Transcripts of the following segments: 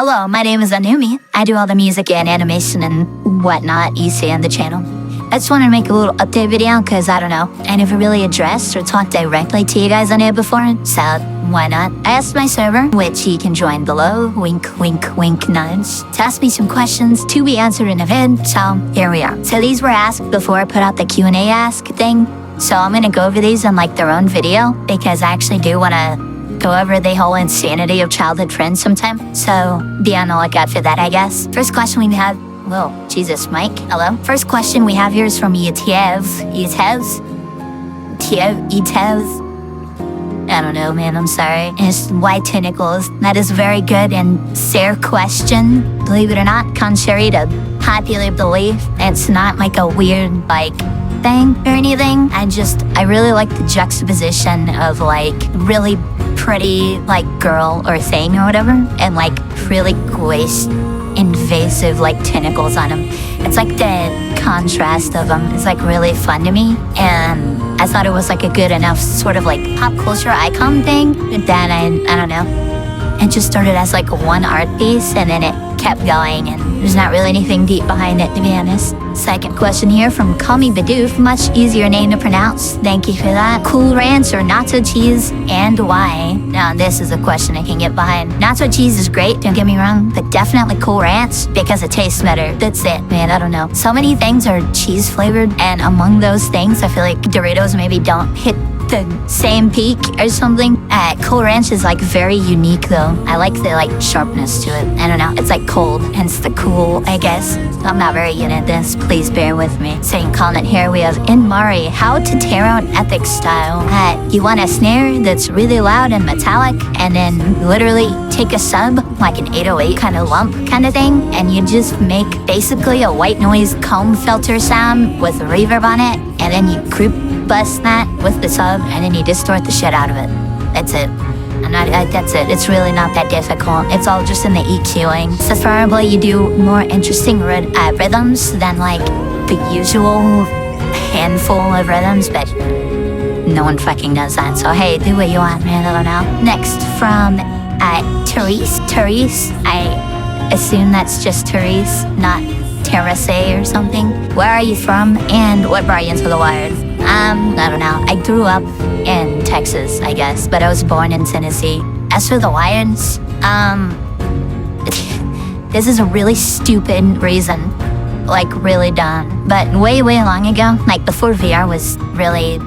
Hello, my name is Onumi. I do all the music and animation and whatnot you see on the channel. I just wanted to make a little update video because, I don't know, I never really addressed or talked directly to you guys on it before, so why not? I asked my server, which you can join below, wink, wink, wink, nudge, to ask me some questions to be answered in a vid, so here we are. So these were asked before I put out the Q&A ask thing, so I'm gonna go over these in like their own video because I actually do want to go over the whole insanity of childhood friends sometime, so be on the lookout for that, I guess. First question we have. Whoa, Jesus, Mike, hello. First question we have here is from Yetev. I don't know, man, I'm sorry. It's white tentacles. That is a very good and fair question. Believe it or not, contrary to popular belief, it's not like a weird, like, thing or anything. I really like the juxtaposition of, like, really pretty, like, girl or thing or whatever, and, like, really gross, invasive like tentacles on them. It's like the contrast of them is like really fun to me, and I thought it was like a good enough sort of like pop culture icon thing that I don't know, it just started as like one art piece and then it kept going, and there's not really anything deep behind it, to be honest. Second question here from Call Me Bidoof, much easier name to pronounce, thank you for that. Cool Ranch or nacho cheese, and why? Now this is a question I can get behind. Nacho cheese is great, don't get me wrong, but definitely Cool Ranch because it tastes better. That's it, man, I don't know. So many things are cheese flavored, and among those things I feel like Doritos maybe don't hit the same peak or something. Cool Ranch is like very unique though. I like the like sharpness to it. I don't know, it's like cold, hence the cool, I guess. I'm not very good at this, please bear with me. Second comment here we have In Mari, how to tear out epic style. You want a snare that's really loud and metallic, and then literally take a sub, like an 808 kind of lump kind of thing, and you just make basically a white noise comb filter sound with a reverb on it, and then you group bust that with the sub, and then you distort the shit out of it. That's it. That's it. It's really not that difficult. It's all just in the EQing. Preferably you do more interesting rhythms than like the usual handful of rhythms, but no one fucking does that. So hey, do what you want, man. I don't know. Next from Therese. Therese, I assume that's just Therese, not Terrace or something. Where are you from, and what brought you into the Wired? I don't know. I grew up in Texas, I guess, but I was born in Tennessee. As for the Wireds, this is a really stupid reason, like really dumb. But way long ago, like before VR was really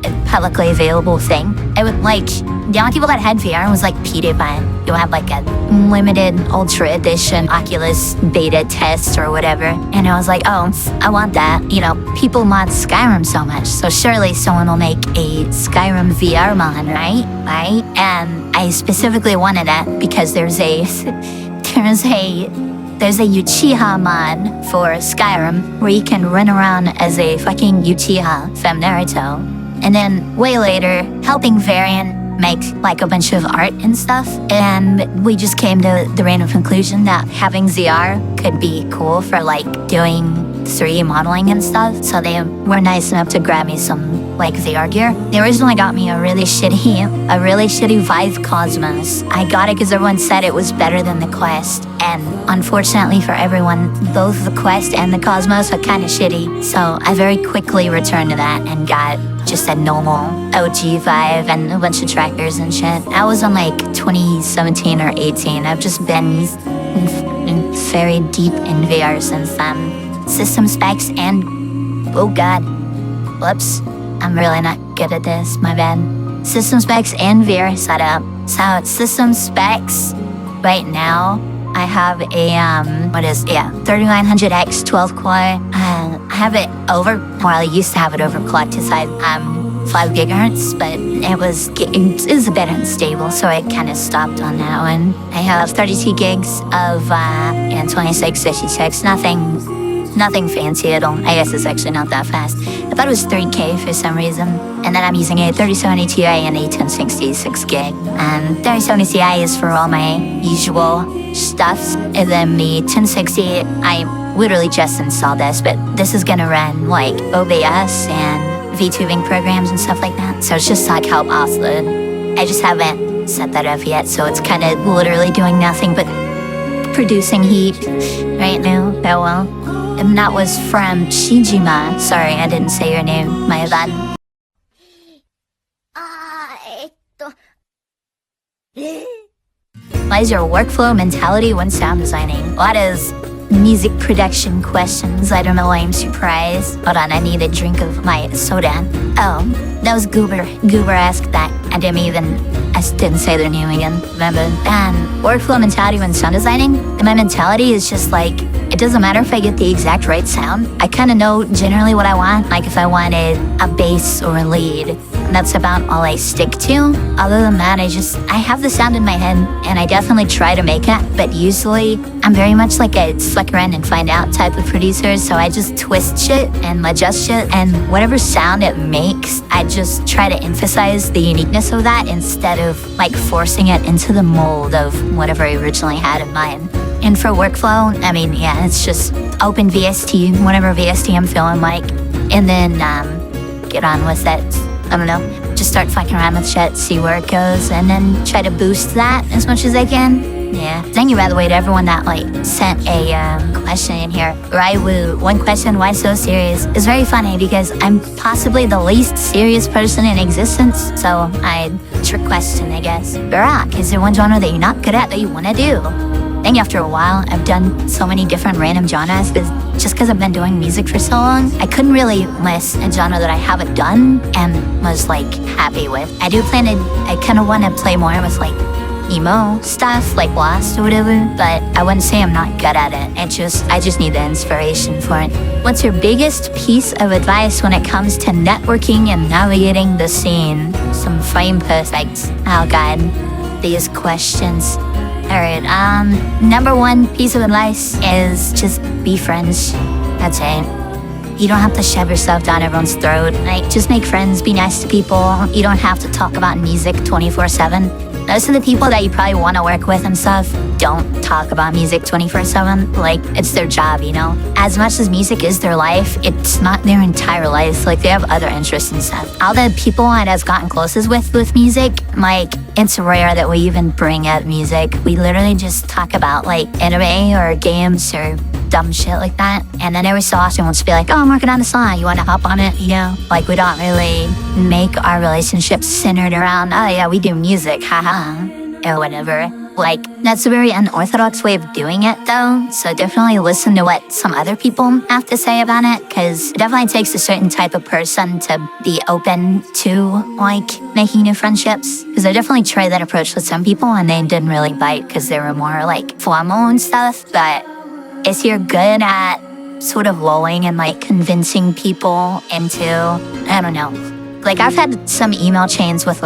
a publicly available thing, it would like, the only people that had VR was like PewDiePie. You have like a limited ultra edition Oculus beta test or whatever, and I was like, oh, I want that. You know, people mod Skyrim so much, so surely someone will make a Skyrim VR mod, right? And I specifically wanted that because there's a Uchiha mod for Skyrim where you can run around as a fucking Uchiha from Naruto, and then way later helping Varian make like a bunch of art and stuff, and we just came to the random conclusion that having ZR could be cool for like doing 3D modeling and stuff, so they were nice enough to grab me some like VR gear. They originally got me a really shitty Vive Cosmos. I got it because everyone said it was better than the Quest, and unfortunately for everyone, both the Quest and the Cosmos are kind of shitty, so I very quickly returned to that and got just a normal OG Vive and a bunch of trackers and shit. I was on like 2017 or 18. I've just been very deep in VR since then. System specs and, oh god, whoops, I'm really not good at this, my bad. System specs and VR setup. So system specs, right now, I have a, 3900X 12 core. I have it I used to have it overclocked to 5 gigahertz, but it was a bit unstable, so I kind of stopped on that one. I have 32 gigs of, and 2656, nothing fancy at all. I guess it's actually not that fast. I thought it was 3K for some reason. And then I'm using a 3070 Ti and a 1060 6 gig. And 3070 Ti is for all my usual stuff. And then the 1060, I literally just installed this, but this is gonna run like OBS and VTubing programs and stuff like that. So it's just like help offload. I just haven't set that up yet, so it's kind of literally doing nothing but producing heat right now. Oh well. And that was from Shijima. Sorry, I didn't say your name. My bad. What is your workflow mentality when sound designing? What is music production questions? I don't know why I'm surprised. Hold on, I need a drink of my soda. Oh, that was Goober. Goober asked that. I didn't say their name again. Remember? And workflow mentality when sound designing? And my mentality is just like, it doesn't matter if I get the exact right sound. I kind of know generally what I want. Like if I wanted a bass or a lead, and that's about all I stick to. Other than that, I have the sound in my head and I definitely try to make it, but usually I'm very much like a suck around and find out type of producer, so I just twist shit and adjust shit, and whatever sound it makes, I just try to emphasize the uniqueness of that instead of like forcing it into the mold of whatever I originally had in mind. And for workflow, I mean, yeah, it's just open VST, whatever VST I'm feeling like, and then get on with it. I don't know, just start fucking around with shit, see where it goes, and then try to boost that as much as I can. Yeah. Thank you, by the way, to everyone that sent a question in here. Raiwu, one question, why so serious? It's very funny because I'm possibly the least serious person in existence, so trick question, I guess. Barack, is there one genre that you're not good at that you want to do? I think after a while, I've done so many different random genres, just because I've been doing music for so long, I couldn't really list a genre that I haven't done and was happy with. I kind of want to play more with emo stuff, like Lost or whatever, but I wouldn't say I'm not good at it. I just need the inspiration for it. What's your biggest piece of advice when it comes to networking and navigating the scene? Some fame perfect. Oh God, these questions. Alright, number one piece of advice is just be friends. That's it. You don't have to shove yourself down everyone's throat. Just make friends, be nice to people. You don't have to talk about music 24/7. Most of the people that you probably want to work with and stuff don't talk about music 24/7. It's their job, you know? As much as music is their life, it's not their entire life. They have other interests and stuff. All the people I've gotten closest with music, it's rare that we even bring up music. We literally just talk about anime or games or dumb shit like that. And then every so often we'll just be like, oh, I'm working on a song, you want to hop on it, you know? We don't really make our relationship centered around, oh yeah, we do music, haha, or whatever. That's a very unorthodox way of doing it though, so definitely listen to what some other people have to say about it, because it definitely takes a certain type of person to be open to making new friendships. Because I definitely tried that approach with some people and they didn't really bite because they were more formal and stuff, but if you're good at sort of lulling and convincing people into, I don't know, I've had some email chains with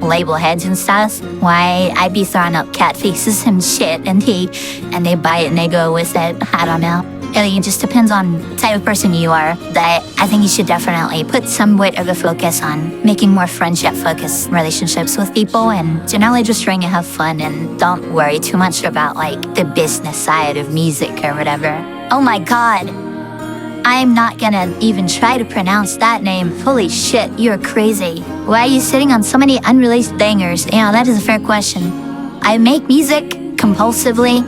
label heads and stuff, why I'd be throwing up cat faces and shit, and they buy it and they go with it. I don't know. It just depends on the type of person you are. But I think you should definitely put some weight of the focus on making more friendship-focused relationships with people, and generally just trying to have fun and don't worry too much about the business side of music or whatever. Oh my God. I'm not gonna even try to pronounce that name. Holy shit, you're crazy. Why are you sitting on so many unreleased bangers? Yeah, that is a fair question. I make music compulsively,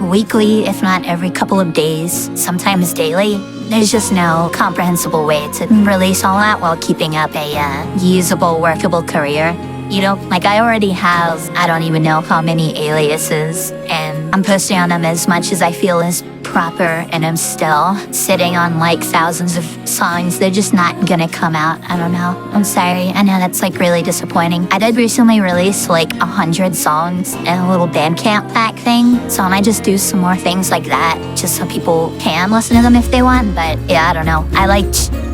weekly, if not every couple of days, sometimes daily. There's just no comprehensible way to release all that while keeping up a usable, workable career. You know, I already have, I don't even know how many aliases, and I'm posting on them as much as I feel is proper, and I'm still sitting on thousands of songs. They're just not gonna come out. I don't know. I'm sorry. I know that's really disappointing. I did recently release 100 songs in a little Bandcamp pack thing, so I might just do some more things like that just so people can listen to them if they want. But yeah, I don't know.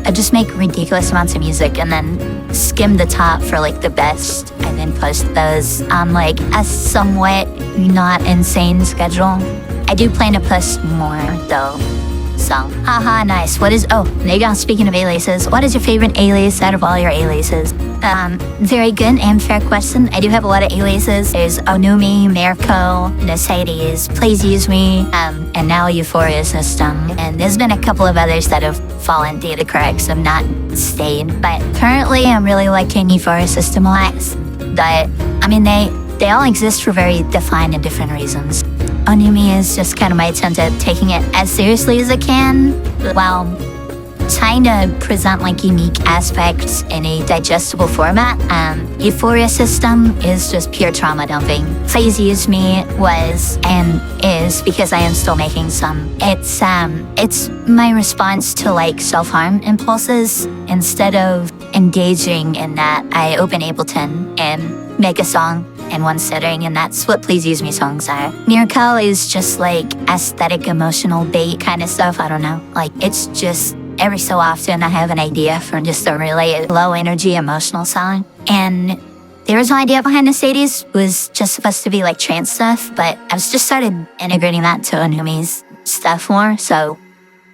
I just make ridiculous amounts of music and then skim the top for the best, and then post those on a somewhat not insane schedule. I do plan to post more though. So, haha, nice. Speaking of aliases, what is your favorite alias out of all your aliases? Very good and fair question. I do have a lot of aliases. There's Onumi, Mirko, Mercedes, Please Use Me, and now Euphoria System. And there's been a couple of others that have fallen due to cracks have not stayed. But currently I'm really liking Euphoria System a lot. But, I mean, they all exist for very defined and different reasons. onumi is just kind of my attempt at taking it as seriously as I can, while trying to present like unique aspects in a digestible format. Euphoria System is just pure trauma dumping. Phase Use Me was and is, because I am still making some. It's my response to like self-harm impulses. Instead of engaging in that, I open Ableton and make a song in one sitting, and that's what Please Use Me songs are. Miracle is just like aesthetic, emotional bait kind of stuff. I don't know. Like, it's just every so often I have an idea for just a really low energy emotional song. And the original idea behind the Sadies was just supposed to be like trance stuff, but I've just started integrating that to Onumi's stuff more. So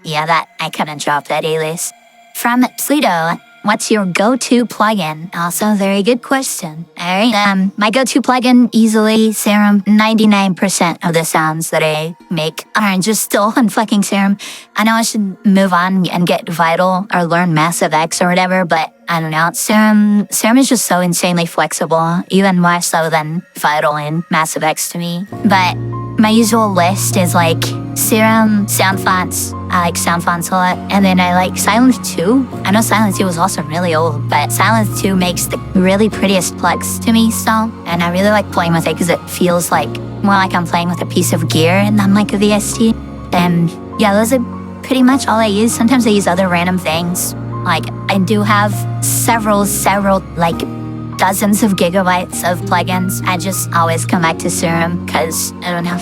yeah, that I kind of dropped that alias. From Pluto, what's your go-to plugin? Also, very good question. All right, my go-to plugin, easily Serum. 99% of the sounds that I make are just still on fucking Serum. I know I should move on and get Vital or learn Massive X or whatever, but I don't know. Serum is just so insanely flexible, even more so than Vital and Massive X to me. But my usual list is like Serum, Sound Fonts. I like Sound Fonts a lot. And then I like Silence 2. I know Silence 2 was also really old, but Silence 2 makes the really prettiest plugs to me still. And I really like playing with it because it feels like more like I'm playing with a piece of gear and not like a VST. And yeah, those are pretty much all I use. Sometimes I use other random things. Like, I do have several, like dozens of gigabytes of plugins. I just always come back to Serum because, I don't know,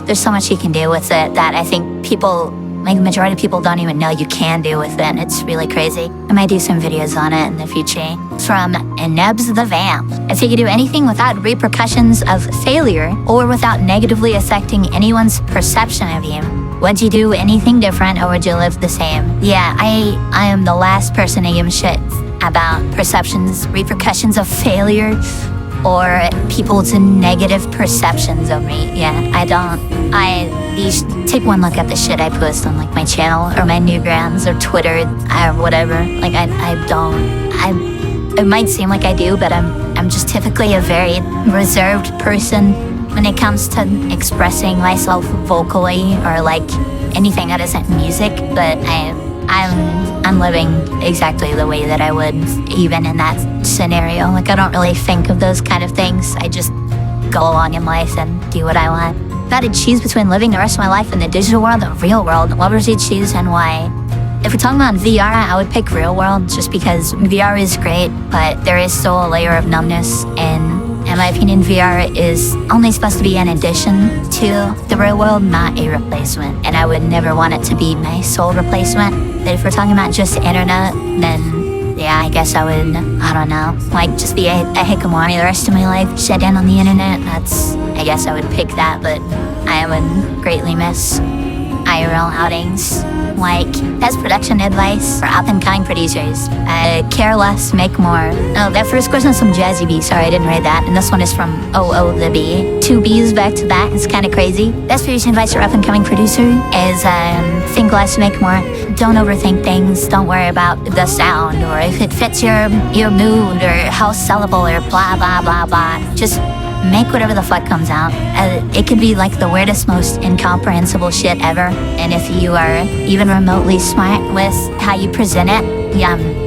there's so much you can do with it that I think people, like the majority of people don't even know you can do with it. It's really crazy. I might do some videos on it in the future. From Nebs the Vamp. If you could do anything without repercussions of failure or without negatively affecting anyone's perception of you, would you do anything different or would you live the same? Yeah, I am the last person to give a shit about perceptions, repercussions of failure, or people's negative perceptions of me. Yeah, you should take one look at the shit I post on like my channel or my Newgrounds or Twitter or whatever. Like it might seem like I do, but I'm just typically a very reserved person when it comes to expressing myself vocally or like anything that isn't music. But I'm living exactly the way that I would even in that scenario. Like, I don't really think of those kind of things. I just go along in life and do what I want. If I had to choose between living the rest of my life in the digital world or real world, what would you choose and why? If we're talking about VR, I would pick real world just because VR is great, but there is still a layer of numbness, and in my opinion, VR is only supposed to be an addition to the real world, not a replacement. And I would never want it to be my sole replacement. But if we're talking about just the internet, then yeah, I guess I would, I don't know, like just be a hikikomori the rest of my life, shut down on the internet. I guess I would pick that, but I would greatly miss IRL outings. Like, best production advice for up-and-coming producers. Care less, make more. Oh, that first question is from Jazzy B. Sorry, I didn't read that. And this one is from OO the B. 2 B's back to back. It's kind of crazy. Best producing advice for up-and-coming producer is think less, make more. Don't overthink things. Don't worry about the sound or if it fits your mood or how sellable or blah, blah, blah, blah. Just make whatever the fuck comes out. It could be like the weirdest, most incomprehensible shit ever. And if you are even remotely smart with how you present it,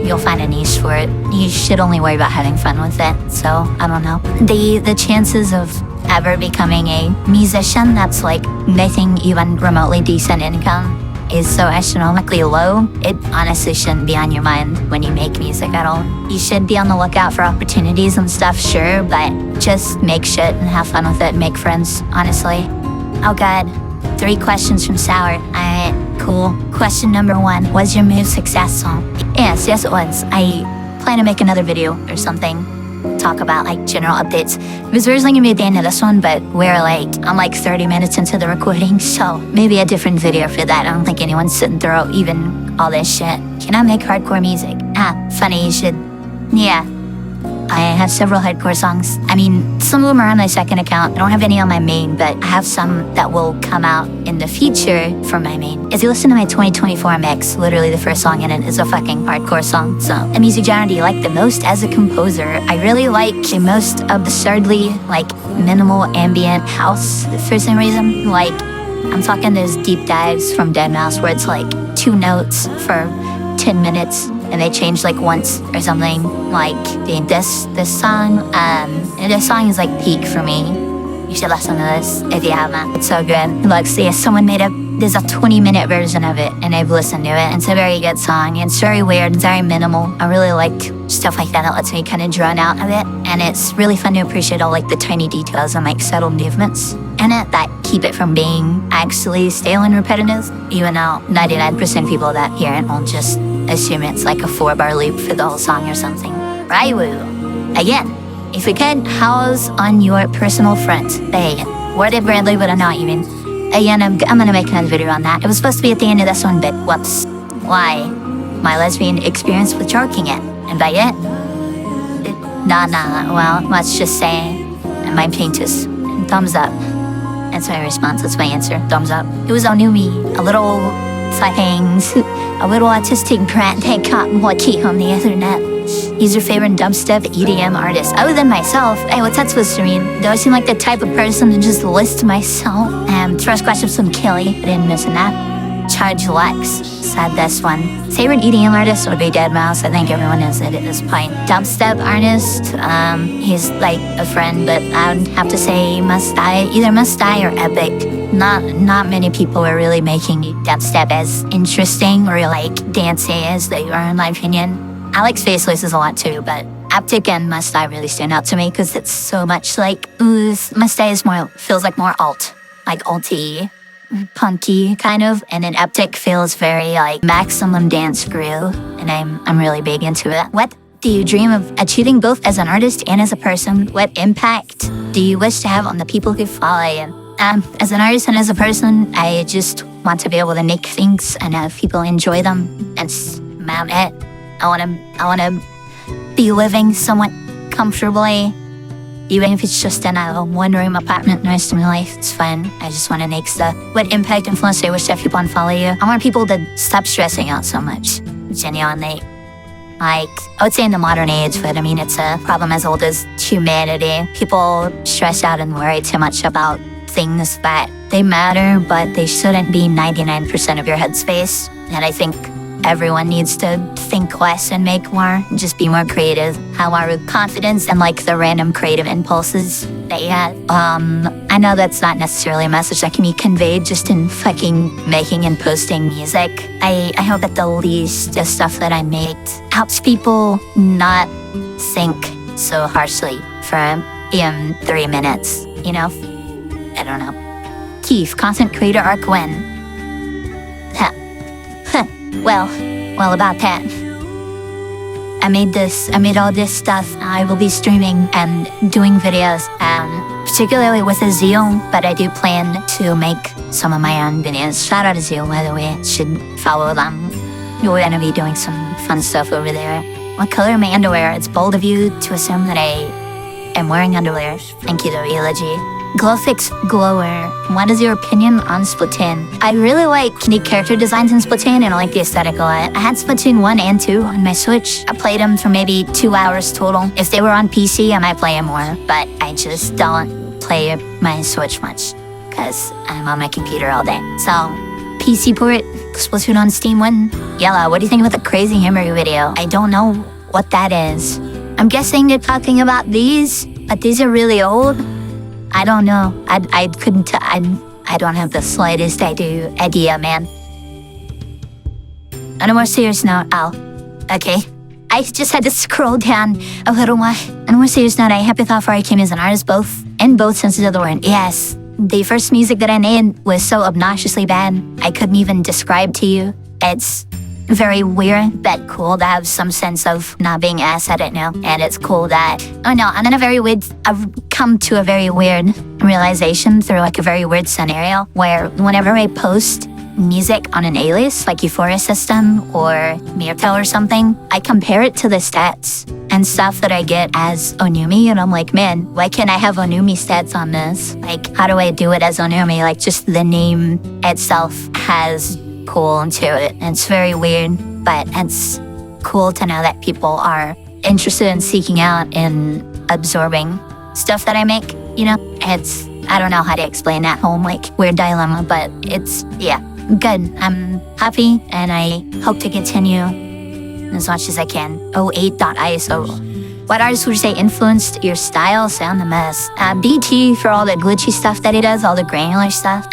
you'll find a niche for it. You should only worry about having fun with it. So, I don't know. The chances of ever becoming a musician that's like making even remotely decent income is so astronomically low, it honestly shouldn't be on your mind when you make music at all. You should be on the lookout for opportunities and stuff, sure, but just make shit and have fun with it and make friends, honestly. Oh god, 3 questions from Sour. Alright, cool. Question number 1, was your move successful? Yes it was. I plan to make another video or something, talk about like general updates. It was originally gonna be at the end of this one, but I'm like 30 minutes into the recording, so maybe a different video for that. I don't think anyone's sitting through even all this shit. Can I make hardcore music? Funny you should. Yeah, I have several hardcore songs. I mean, some of them are on my second account. I don't have any on my main, but I have some that will come out in the future for my main. If you listen to my 2024 mix, literally the first song in it is a fucking hardcore song. So, a music genre do you like the most as a composer? I really like the most absurdly, like, minimal ambient house for some reason. Like, I'm talking those deep dives from deadmau5 where it's like 2 notes for 10 minutes and they change like once or something. Like this song, this song is like peak for me. You should listen to this if you haven't. It's so good. Look, see, someone there's a 20-minute version of it and I've listened to it. It's a very good song. It's very weird, it's very minimal. I really like stuff like that lets me kind of drown out of it. And it's really fun to appreciate all like the tiny details and like subtle movements in it that keep it from being actually stale and repetitive. Even though 99% of people that hear it will just assume it's like a 4-bar loop for the whole song or something. Right, woo. Again, if we could, how's on your personal front? Hey, where did Bradley would I not even? Again, I'm gonna make another video on that. It was supposed to be at the end of this one, but whoops. Why? My lesbian experience with choking it. And by it? Nah, well, let's just say my paintus. Thumbs up. That's my response, that's my answer. Thumbs up. It was onumi, a little a little autistic brat that got lucky on the internet. He's your favorite dubstep EDM artist. Other than myself, hey, what's that supposed to mean? Do I seem like the type of person to just list myself? First question from Kelly, I didn't miss that. Charge Lex said this one. Favorite EDM artist would be deadmau5. I think everyone knows it at this point. Dubstep artist, he's like a friend, but I would have to say Must Die, either Must Die or Epic. Not many people are really making dubstep as interesting or like dancey as they are in my opinion. I like Facelesses a lot too, but Epic and Must Die really stand out to me because it's so much like, Must Die is feels like more alt, like alty, punky kind of, and then Epic feels very like maximum dance groove, and I'm really big into it. What do you dream of achieving both as an artist and as a person? What impact do you wish to have on the people who follow you? As an artist and as a person, I just want to be able to make things and have people enjoy them and mount it. I wanna be living somewhat comfortably, even if it's just in a 1-room apartment the rest of my life. It's fine. I just want to make stuff. What impact, influence do you wish to have people follow you? I want people to stop stressing out so much. Genuinely. Like, I would say in the modern age, but I mean, it's a problem as old as humanity. People stress out and worry too much about things that they matter, but they shouldn't be 99% of your headspace. And I think everyone needs to think less and make more, just be more creative. Have our confidence and like the random creative impulses that you had. I know that's not necessarily a message that can be conveyed just in fucking making and posting music. I hope at the least the stuff that I make helps people not think so harshly for 3 minutes, you know? I don't know. Keith, content creator arc when? Well, about that. I made all this stuff. I will be streaming and doing videos, particularly with a zeal, but I do plan to make some of my own videos. Shout out to Zeal, by the way. Should follow them. We're gonna be doing some fun stuff over there. What color are my underwear? It's bold of you to assume that I am wearing underwear. Thank you, though, eulogy. Glowfix Glower, what is your opinion on Splatoon? I really like the character designs in Splatoon and I like the aesthetic a lot. I had Splatoon 1 and 2 on my Switch. I played them for maybe 2 hours total. If they were on PC, I might play them more, but I just don't play my Switch much because I'm on my computer all day. So, PC port, Splatoon on Steam 1. Yellow, what do you think about the Crazy Hamburger video? I don't know what that is. I'm guessing they're talking about these, but these are really old. I don't know. I couldn't. I don't have the slightest idea, man. On a more serious note, okay. I just had to scroll down a little while. On a more serious note, I happy thought for I came as an artist, in both senses of the word. Yes, the first music that I made was so obnoxiously bad, I couldn't even describe to you. It's very weird, but cool to have some sense of not being ass at it now. And it's cool that, I've come to a very weird realization through like a very weird scenario where whenever I post music on an alias like Euphoria System or Mirto or something, I compare it to the stats. And and stuff that I get as onumi, and I'm like, man, why can't I have onumi stats on this? Like, how do I do it as onumi? Like, just the name itself has cool to it. And it's very weird, but it's cool to know that people are interested in seeking out and absorbing stuff that I make, you know? It's, I don't know how to explain that whole, like, weird dilemma, but it's, yeah, good. I'm happy, and I hope to continue as much as I can. 08.iso. What artist would you say influenced your style? Sound the mess. BT for all the glitchy stuff that he does, all the granular stuff.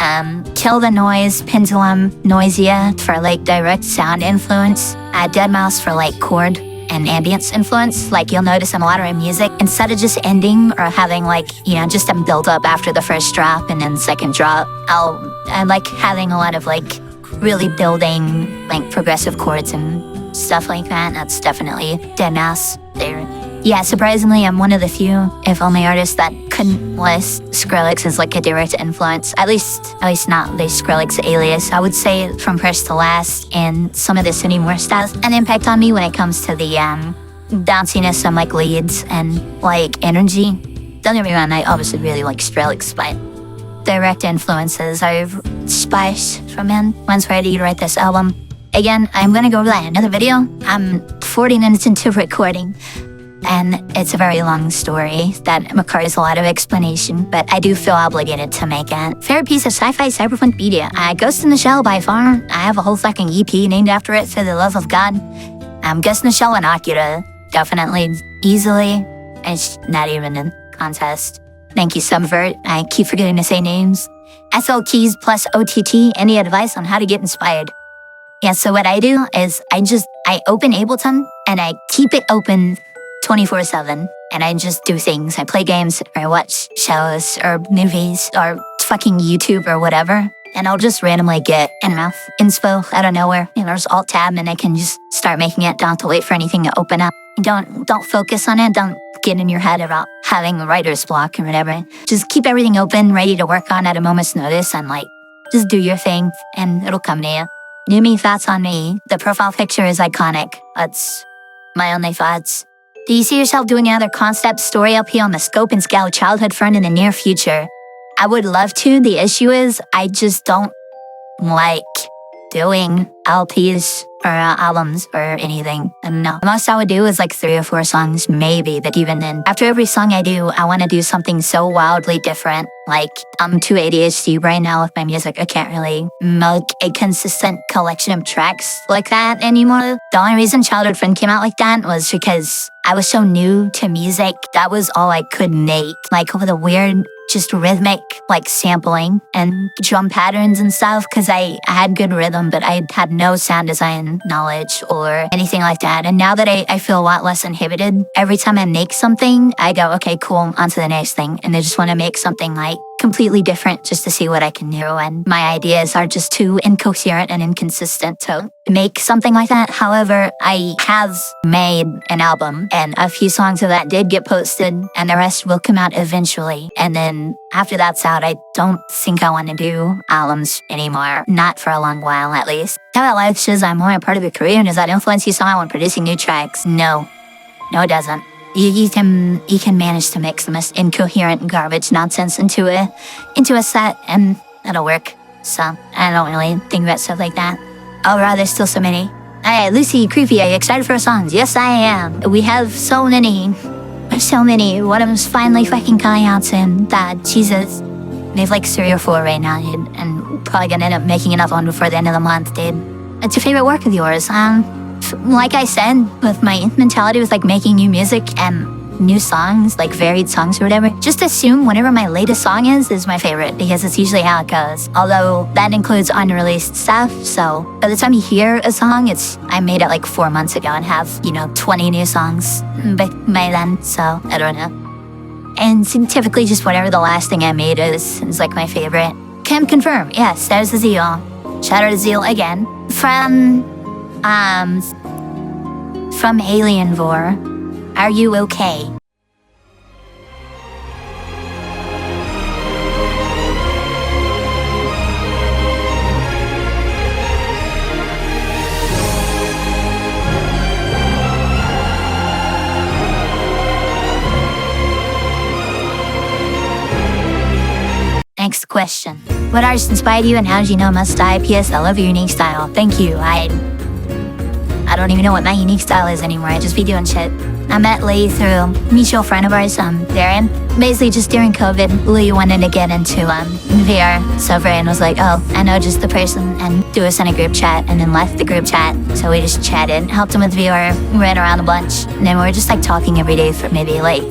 Kill the Noise, Pendulum, Noisia for like direct sound influence. Deadmau5 for like chord and ambience influence. Like you'll notice in a lot of my music, instead of just ending or having like, you know, just a build up after the first drop and then second drop, I like having a lot of like really building like progressive chords and stuff like that. That's definitely Deadmau5 there. Yeah, surprisingly, I'm one of the few, if only, artists that couldn't list Skrillex as like a direct influence. At least not the Skrillex alias. I would say from first to last, and some of the Cindy Moore styles, an impact on me when it comes to the bounciness and like leads and like energy. Don't get me wrong, I obviously really like Skrillex, but direct influences I've spiced from him. Once ready to write this album. Again, I'm gonna go over that in another video. I'm 40 minutes into recording, and it's a very long story that requires a lot of explanation, but I do feel obligated to make it. Favorite piece of sci-fi cyberpunk media? Ghost in the Shell by far. I have a whole fucking EP named after it, for the love of God. Ghost in the Shell and Akira, definitely, easily. It's not even a contest. Thank you, Subvert. I keep forgetting to say names. SL Keys plus OTT. Any advice on how to get inspired? Yeah, so what I do is I open Ableton and I keep it open 24/7, and I just do things. I play games, or I watch shows, or movies, or fucking YouTube, or whatever, and I'll just randomly get enough inspo out of nowhere. You know, there's Alt-Tab, and I can just start making it. Don't have to wait for anything to open up. Don't focus on it. Don't get in your head about having a writer's block or whatever. Just keep everything open, ready to work on at a moment's notice, and like, just do your thing, and it'll come to you. New me thoughts on me. The profile picture is iconic. That's my only thoughts. Do you see yourself doing another concept story LP on the Scope and Scale childhood friend in the near future? I would love to. The issue is I just don't like doing LPs or albums or anything. And no, the most I would do is like 3 or 4 songs, maybe, but even then. After every song I do, I want to do something so wildly different. Like, I'm too ADHD right now with my music. I can't really make a consistent collection of tracks like that anymore. The only reason Childhood Friend came out like that was because I was so new to music. That was all I could make. Like, with a weird, just rhythmic, like sampling and drum patterns and stuff, because I had good rhythm, but I had no sound design knowledge or anything like that. And now that I feel a lot less inhibited, every time I make something, I go, okay, cool, on to the next thing. And I just want to make something like completely different just to see what I can do. And my ideas are just too incoherent and inconsistent to make something like that. However, I have made an album, and a few songs of that did get posted, and the rest will come out eventually. And then after that's out, I don't think I want to do albums anymore. Not for a long while, at least. How about life says I'm more a part of your career, and does that influence you somehow when producing new tracks? No. No, it doesn't. You can manage to mix the most incoherent garbage nonsense into a set, and it'll work. So I don't really think about stuff like that. Oh, wow, there's still so many. Hey, Lucy, Creepy, are you excited for our songs? Yes, I am. We have so many. One of them's finally fucking coming out soon. Jesus. We have like 3 or 4 right now, dude, and we're probably gonna end up making another one before the end of the month, dude. What's your favorite work of yours? Like I said, with my mentality with like making new music and new songs, like varied songs or whatever, just assume whatever my latest song is my favorite, because it's usually how it goes. Although that includes unreleased stuff, so by the time you hear a song, I made it like 4 months ago and have, 20 new songs by then, so I don't know. And typically just whatever the last thing I made is like my favorite. Can confirm, yes, there's the Zeal. Shout out to Zeal again. From Alien Vor. Are you okay? question. What artist inspired you and how did you know Must Die? P.S. I love your unique style. Thank you. I don't even know what my unique style is anymore. I just be doing shit. I met Lee through a mutual friend of ours, Darren. Basically, just during COVID, Lee wanted to get into VR. So Brian was like, oh, I know just the person, and threw us in a group chat, and then left the group chat. So we just chatted, helped him with VR, ran around a bunch. And then we were just like talking every day for maybe like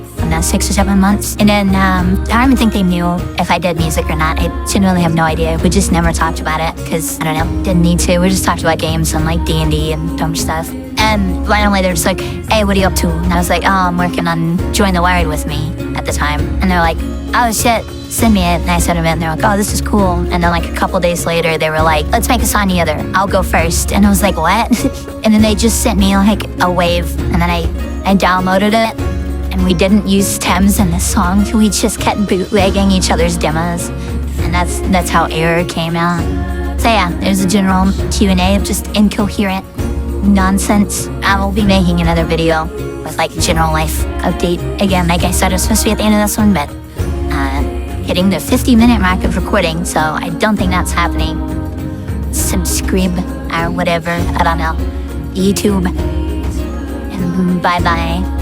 6 or 7 months. And then I don't even think they knew if I did music or not. I genuinely have no idea. We just never talked about it because, I don't know, didn't need to. We just talked about games and like D&D and dumb stuff. And randomly they're just like, hey, what are you up to? And I was like, oh, I'm working on Join the Wired with me at the time. And they're like, oh shit, send me it. And I sent them it and they're like, oh, this is cool. And then like a couple days later, they were like, let's make a song together. I'll go first. And I was like, what? And then they just sent me like a wave. And then I downloaded it. And we didn't use stems in the song. We just kept bootlegging each other's demos. And that's how Error came out. So yeah, there's a general Q&A of just incoherent nonsense. I will be making another video with like a general life update. Again, like I said, it's supposed to be at the end of this one, but hitting the 50-minute mark of recording, so I don't think that's happening. Subscribe or whatever, I don't know. YouTube. And bye-bye.